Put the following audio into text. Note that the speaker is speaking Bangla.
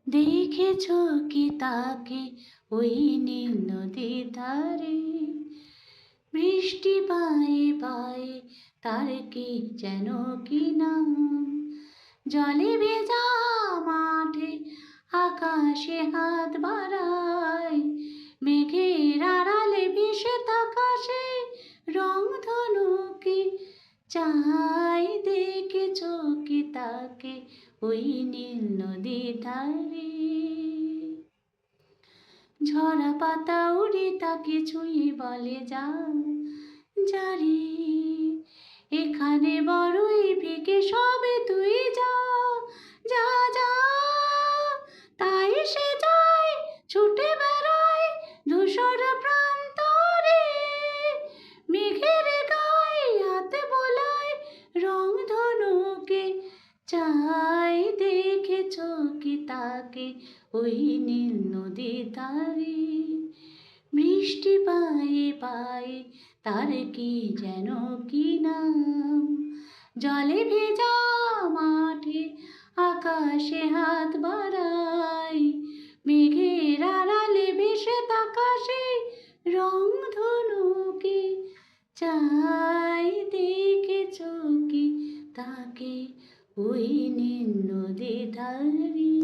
দেখেছো কি তাকে ওই নীল নদীর ধারে? বৃষ্টি পায়ে পায়ে তার কি যেন কি নাম? জলে ভেজা মাঠে আকাশে হাত বাড়ায়, মেঘের আড়ালে ভেসে থাকা সেই রংধনুকে চাই। দেখেছো কি তাকে ওই নীল নদীর ধারে? ঝরা পাতা উড়ে তাকে ছুঁয়ে বলে যা, যারে এখানে বড়ই ফিকে সবে তুই যা, যা যা। তাই সে যায় ছুটে বেড়ায় ধূসর প্রান্তরে, মেঘের গায়ে হাত বোলায় রংধনুকে চাই। দেখেছো কি তাকে ওই নীল নদীর ধারে? বৃষ্টি পায়ে পায়ে তার কি যেন কি নাম? জলে ভেজা মাঠে আকাশে হাত বাড়ায়, মেঘের আড়ালে ভেসে থাকা সেই রংধনুকে চাই। দেখেছো কি তাকে ওই নীল নদীর ধারে?